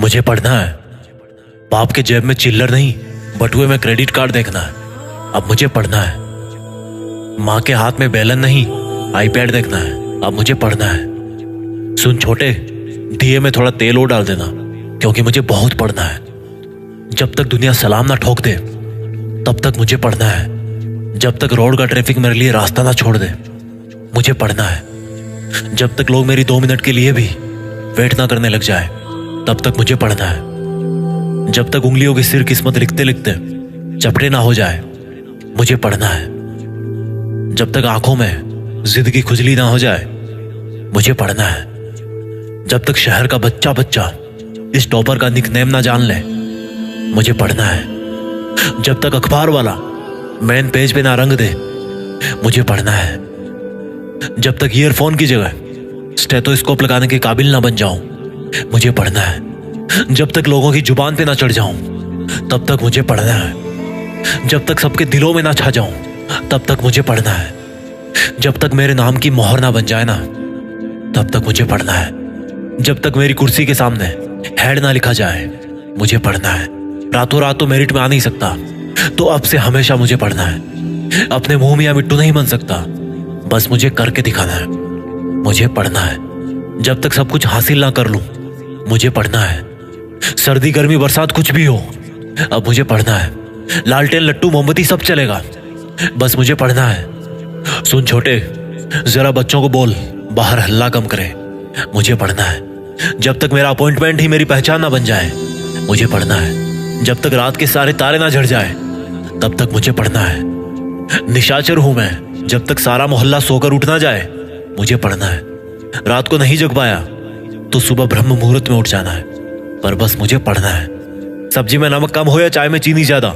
मुझे पढ़ना है। बाप के जेब में चिल्लर नहीं, बटुए में क्रेडिट कार्ड देखना है। अब मुझे पढ़ना है। माँ के हाथ में बेलन नहीं, आईपैड देखना है। अब मुझे पढ़ना है। सुन छोटे, दिए में थोड़ा तेल और डाल देना, क्योंकि मुझे बहुत पढ़ना है। जब तक दुनिया सलाम ना ठोक दे तब तक मुझे पढ़ना है। जब तक रोड का ट्रैफिक मेरे लिए रास्ता ना छोड़ दे मुझे पढ़ना है। जब तक लोग मेरी 2 मिनट के लिए भी वेट ना करने लग जाए तब तक मुझे पढ़ना है। जब तक उंगलियों की सिर किस्मत लिखते लिखते चपटे ना हो जाए मुझे पढ़ना है। जब तक आंखों में जिद की खुजली ना हो जाए मुझे पढ़ना है। जब तक शहर का बच्चा बच्चा इस टॉपर का निकनेम ना जान ले मुझे पढ़ना है। जब तक अखबार वाला मेन पेज पे ना रंग दे मुझे पढ़ना है। जब तक ईयरफोन की जगह स्टेथोस्कोप लगाने के काबिल ना बन जाऊं मुझे पढ़ना है। जब तक लोगों की जुबान पे ना चढ़ जाऊं तब तक मुझे पढ़ना है। जब तक सबके दिलों में ना छा जाऊं तब तक मुझे पढ़ना है। जब तक मेरे नाम की मोहर ना बन जाए ना तब तक मुझे पढ़ना है। जब तक मेरी कुर्सी के सामने हेड ना लिखा जाए मुझे पढ़ना है। रातों रात तो मेरिट में आ नहीं सकता, तो अब से हमेशा मुझे पढ़ना है। अपने मुंह में या मिट्टू नहीं बन सकता, बस मुझे करके दिखाना है। मुझे पढ़ना है। जब तक सब कुछ हासिल ना कर लूं मुझे पढ़ना है। सर्दी गर्मी बरसात कुछ भी हो अब मुझे पढ़ना है। लालटेन लट्टू मोमबत्ती सब चलेगा, बस मुझे पढ़ना है। सुन छोटे, जरा बच्चों को बोल बाहर हल्ला कम करे, मुझे पढ़ना है। जब तक मेरा अपॉइंटमेंट ही मेरी पहचान ना बन जाए मुझे पढ़ना है। जब तक रात के सारे तारे ना झड़ जाए तब तक मुझे पढ़ना है। निशाचर हूं मैं, जब तक सारा मोहल्ला सोकर उठ ना जाए मुझे पढ़ना है। रात को नहीं जग पाया तो सुबह ब्रह्म मुहूर्त में उठ जाना है, पर बस मुझे पढ़ना है। सब्जी में नमक कम हो या चाय में चीनी ज्यादा,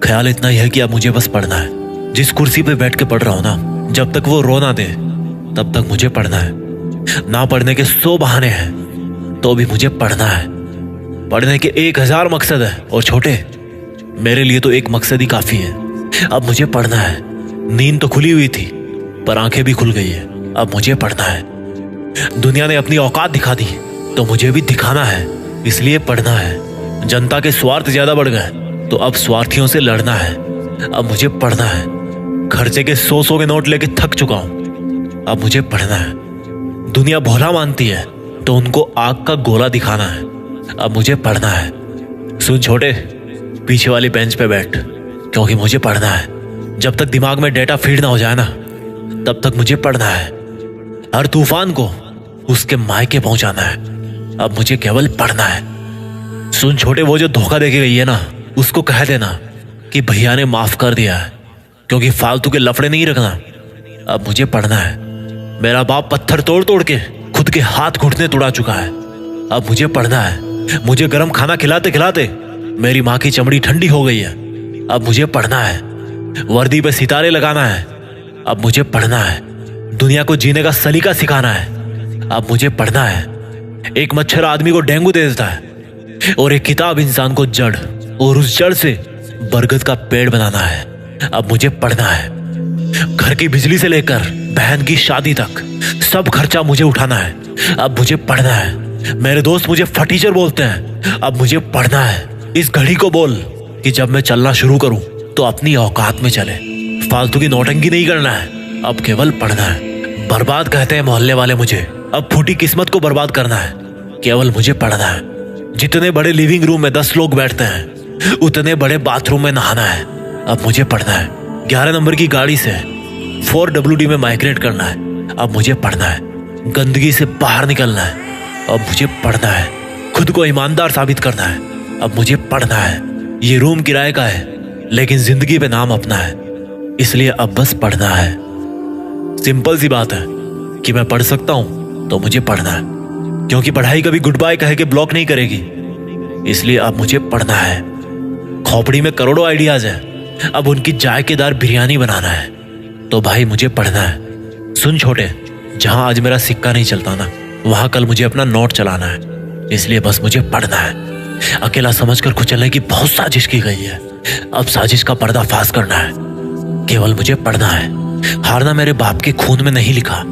ख्याल इतना ही है कि अब मुझे बस पढ़ना है। जिस कुर्सी पे बैठ के पढ़ रहा हूं ना, जब तक वो रो ना दे तब तक मुझे पढ़ना है। ना पढ़ने के 100 बहाने हैं तो भी मुझे पढ़ना है। पढ़ने के 1000 मकसद है, और छोटे मेरे लिए तो एक मकसद ही काफी है। अब मुझे पढ़ना है। नींद तो खुली हुई थी पर आंखें भी खुल गई है। अब मुझे पढ़ना है। दुनिया ने अपनी औकात दिखा दी तो मुझे भी दिखाना है, इसलिए पढ़ना है। जनता के स्वार्थ ज्यादा बढ़ गए तो अब स्वार्थियों से लड़ना है। अब मुझे पढ़ना है। खर्चे के 100 के नोट लेके थक चुका हूं, अब मुझे पढ़ना है। दुनिया भोला मानती है तो उनको आग का गोला दिखाना है। अब मुझे पढ़ना है। सुन छोटे, पीछे वाली बेंच पे बैठ, क्योंकि मुझे पढ़ना है। जब तक दिमाग में डेटा फीड ना हो जाए ना तब तक मुझे पढ़ना है। हर तूफान को उसके मायके पहुंचाना है। अब मुझे केवल पढ़ना है। सुन छोटे, वो जो धोखा देके गई है ना, उसको कह देना कि भैया ने माफ कर दिया है, क्योंकि फालतू के लफड़े नहीं रखना। अब मुझे पढ़ना है। मेरा बाप पत्थर तोड़ तोड़ के खुद के हाथ घुटने तोड़ा चुका है। अब मुझे पढ़ना है। मुझे गर्म खाना खिलाते खिलाते मेरी माँ की चमड़ी ठंडी हो गई है। अब मुझे पढ़ना है। वर्दी पे सितारे लगाना है। अब मुझे पढ़ना है। दुनिया को जीने का सलीका सिखाना है। अब मुझे पढ़ना है। एक मच्छर आदमी को डेंगू दे देता है और एक किताब इंसान को जड़, और उस जड़ से बरगद का पेड़ बनाना है। अब मुझे पढ़ना है। घर की बिजली से लेकर बहन की शादी तक सब खर्चा मुझे उठाना है। अब मुझे पढ़ना है। मेरे दोस्त मुझे फटीचर बोलते हैं, अब मुझे पढ़ना है। इस घड़ी को बोल कि जब मैं चलना शुरू करूं तो अपनी औकात में चले। फालतू की नौटंकी नहीं करना है, अब केवल पढ़ना है। बर्बाद कहते हैं मोहल्ले वाले मुझे, अब फूटी किस्मत को बर्बाद करना है। केवल मुझे पढ़ना है। जितने बड़े लिविंग रूम में 10 लोग बैठते हैं उतने बड़े बाथरूम में नहाना है। अब मुझे पढ़ना है। 11 नंबर की गाड़ी से 4WD में माइग्रेट करना है। अब मुझे पढ़ना है। गंदगी से बाहर निकलना है। अब मुझे पढ़ना है। खुद को ईमानदार साबित करना है। अब मुझे पढ़ना है। ये रूम किराए का है, लेकिन जिंदगी पे नाम अपना है, इसलिए अब बस पढ़ना है। सिंपल सी बात है कि मैं पढ़ सकता हूं तो मुझे पढ़ना है, क्योंकि पढ़ाई कभी गुड बाय कह के ब्लॉक नहीं करेगी। इसलिए अब मुझे पढ़ना है। खोपड़ी में करोड़ों आइडियाज है, अब उनकी जायकेदार बिरयानी बनाना है, तो भाई मुझे पढ़ना है। सुन छोटे, जहां आज मेरा सिक्का नहीं चलता ना, वहां कल मुझे अपना नोट चलाना है, इसलिए बस मुझे पढ़ना है। अकेला समझकर कुचलने की बहुत साजिश की गई है, अब साजिश का पर्दाफाश करना है। केवल मुझे पढ़ना है। हारना मेरे बाप के खून में नहीं लिखा,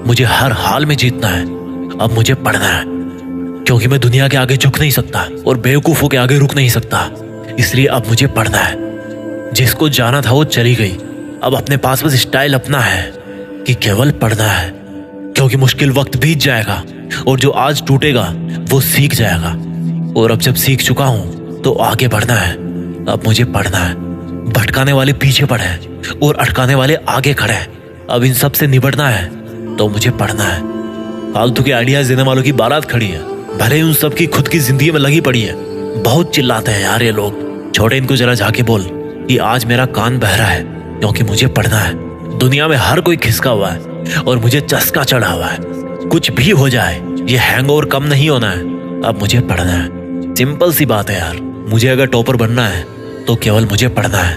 मुझे हर हाल में जीतना है। अब मुझे पढ़ना है। क्योंकि मैं दुनिया के आगे झुक नहीं सकता और बेवकूफों के आगे रुक नहीं सकता। इसलिए अब मुझे पढ़ना है। जिसको जाना था वो चली गई, अब अपने पास बस स्टाइल अपना है कि केवल पढ़ना है, क्योंकि मुश्किल वक्त बीत जाएगा और जो आज टूटेगा वो सीख जाएगा। और अब जब सीख चुका हूं तो आगे बढ़ना है। अब मुझे पढ़ना है। भटकाने वाले पीछे पड़े और अटकाने वाले आगे खड़े हैं। अब इन सब से निपटना है तो मुझे पढ़ना है। फालतू के आइडियाज देने वालों की बारात खड़ी है, भले ही उन सब की खुद की जिंदगी में लगी पड़ी है। बहुत चिल्लाते हैं यार ये लोग। छोटे, इनको जरा जाके बोल कि आज मेरा कान बहरा है क्योंकि मुझे पढ़ना है। दुनिया में हर कोई खिसका हुआ है और मुझे चस्का चढ़ा हुआ है। कुछ भी हो जाए ये हैंगओवर कम नहीं होना है। अब मुझे पढ़ना है। सिंपल सी बात है यार। मुझे अगर टॉपर बनना है तो केवल मुझे पढ़ना है।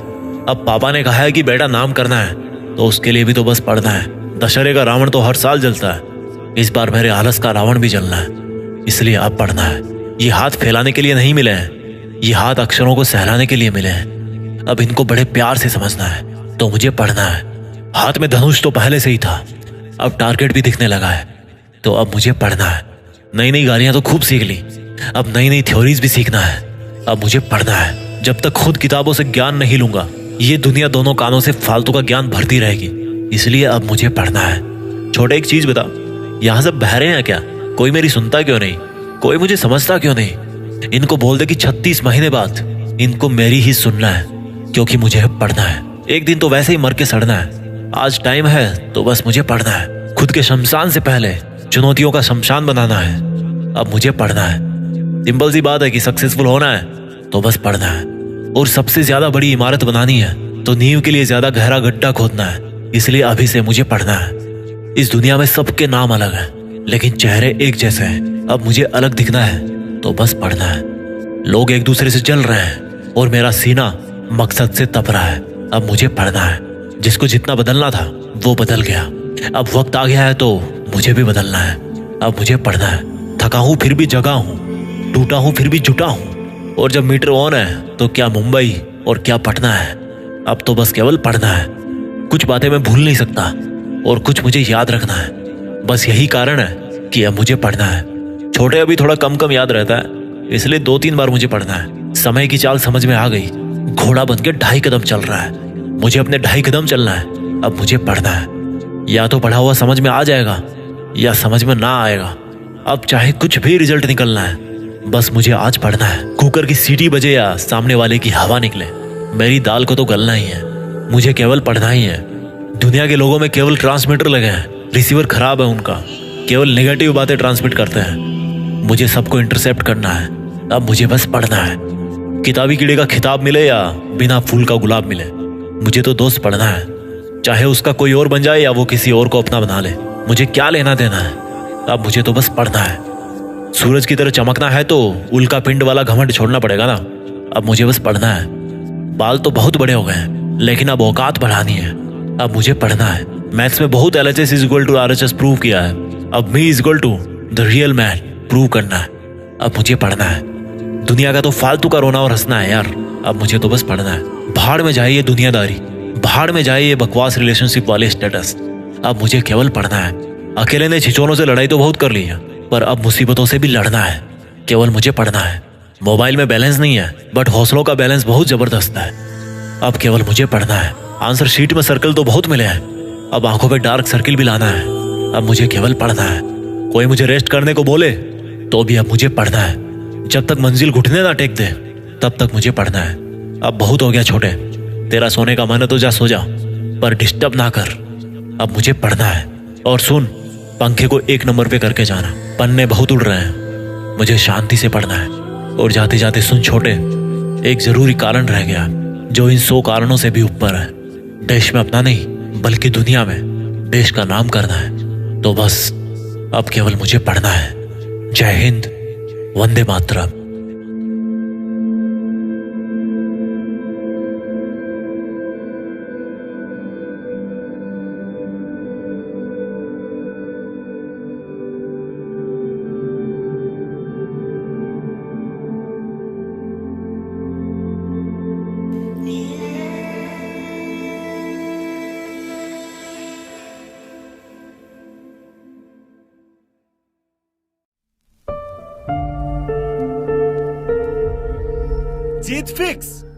अब पापा ने कहा है कि बेटा नाम करना है तो उसके लिए भी तो बस पढ़ना है। दशहरे का रावण तो हर साल जलता है, इस बार मेरे आलस का रावण भी जलना है। इसलिए अब पढ़ना है। ये हाथ फैलाने के लिए नहीं मिले हैं, ये हाथ अक्षरों को सहलाने के लिए मिले हैं। अब इनको बड़े प्यार से समझना है तो मुझे पढ़ना है। हाथ में धनुष तो पहले से ही था, अब टारगेट भी दिखने लगा है तो अब मुझे पढ़ना है। नई नई गालियां तो खूब सीख ली, अब नई नई थ्योरीज भी सीखना है। अब मुझे पढ़ना है। जब तक खुद किताबों से ज्ञान नहीं लूंगा ये दुनिया दोनों कानों से फालतू का ज्ञान भरती रहेगी। इसलिए अब मुझे पढ़ना है। छोटे, एक चीज बता, यहाँ सब बहरे हैं क्या? कोई मेरी सुनता क्यों नहीं? कोई मुझे समझता क्यों नहीं? इनको बोल दे कि 36 महीने बाद इनको मेरी ही सुनना है, क्योंकि मुझे पढ़ना है। एक दिन तो वैसे ही मर के सड़ना है। आज टाइम है तो बस मुझे पढ़ना है। खुद के शमशान से पहले चुनौतियों का शमशान बनाना है। अब मुझे पढ़ना है। सिंपल सी बात है कि सक्सेसफुल होना है तो बस पढ़ना है। और सबसे ज्यादा बड़ी इमारत बनानी है तो नींव के लिए ज्यादा गहरा गड्ढा खोदना है। इसलिए अभी से मुझे पढ़ना है। इस दुनिया में सबके नाम अलग हैं, लेकिन चेहरे एक जैसे हैं। अब मुझे अलग दिखना है तो बस पढ़ना है। लोग एक दूसरे से जल रहे हैं और मेरा सीना मकसद से तप रहा है। अब मुझे पढ़ना है। जिसको जितना बदलना था वो बदल गया, अब वक्त आ गया है तो मुझे भी बदलना है। अब मुझे पढ़ना है। थका हूं फिर भी जगा हूं, टूटा हूं फिर भी जुटा हूं। और जब मीटर ऑन है तो क्या मुंबई और क्या पटना है। अब तो बस केवल पढ़ना है। कुछ बातें मैं भूल नहीं सकता और कुछ मुझे याद रखना है। बस यही कारण है कि अब मुझे पढ़ना है। छोटे, अभी थोड़ा कम कम याद रहता है, इसलिए 2-3 बार मुझे पढ़ना है। समय की चाल समझ में आ गई। घोड़ा बन के 2.5 कदम चल रहा है, मुझे अपने 2.5 कदम चलना है। अब मुझे पढ़ना है। या तो पढ़ा हुआ समझ में आ जाएगा या समझ में ना आएगा। अब चाहे कुछ भी रिजल्ट निकलना है, बस मुझे आज पढ़ना है। कुकर की सीटी बजे या सामने वाले की हवा निकले, मेरी दाल को तो गलना ही है। मुझे केवल पढ़ना ही है। दुनिया के लोगों में केवल ट्रांसमीटर लगे हैं, रिसीवर खराब है उनका, केवल नेगेटिव बातें ट्रांसमिट करते हैं। मुझे सबको इंटरसेप्ट करना है। अब मुझे बस पढ़ना है। किताबी कीड़े का खिताब मिले या बिना फूल का गुलाब मिले, मुझे तो दोस्त पढ़ना है। चाहे उसका कोई और बन जाए या वो किसी और को अपना बना ले, मुझे क्या लेना देना है। अब मुझे तो बस पढ़ना है। सूरज की तरह चमकना है तो उल्का पिंड वाला घमंड छोड़ना पड़ेगा ना। अब मुझे बस पढ़ना है। बाल तो बहुत बड़े हो गए हैं, लेकिन अब औकात बढ़ानी है। अब मुझे पढ़ना है। मैथ्स में बहुत LHS = RHS प्रूव किया है। अब मी = द रियल मैन प्रूव करना है। अब मुझे पढ़ना है। दुनिया का तो फालतू का रोना और हंसना है यार। अब मुझे तो बस पढ़ना है। भाड़ में जाए ये दुनियादारी, भाड़ में जाए ये बकवास रिलेशनशिप वाले स्टेटस। अब मुझे केवल पढ़ना है। अकेले ने छिछोरों से लड़ाई तो बहुत कर ली है, पर अब मुसीबतों से भी लड़ना है। केवल मुझे पढ़ना है। मोबाइल में बैलेंस नहीं है, बट हौसलों का बैलेंस बहुत जबरदस्त है। अब केवल मुझे पढ़ना है। आंसर शीट में सर्कल तो बहुत मिले हैं, अब आंखों पे डार्क सर्किल भी लाना है। अब मुझे केवल पढ़ना है। कोई मुझे रेस्ट करने को बोले तो भी अब मुझे पढ़ना है। जब तक मंजिल घुटने ना टेक दे तब तक मुझे पढ़ना है। अब बहुत हो गया छोटे, तेरा सोने का मन है तो जा सो जा, पर डिस्टर्ब ना कर। अब मुझे पढ़ना है। और सुन, पंखे को 1 नंबर पे करके जाना, पन्ने बहुत उड़ रहे हैं। मुझे शांति से पढ़ना है। और जाते जाते सुन छोटे, एक जरूरी कारण रह गया जो इन 100 कारणों से भी ऊपर है। देश में अपना नहीं बल्कि दुनिया में देश का नाम करना है। तो बस अब केवल मुझे पढ़ना है। जय हिंद, वंदे मातरम। जीत फिक्स।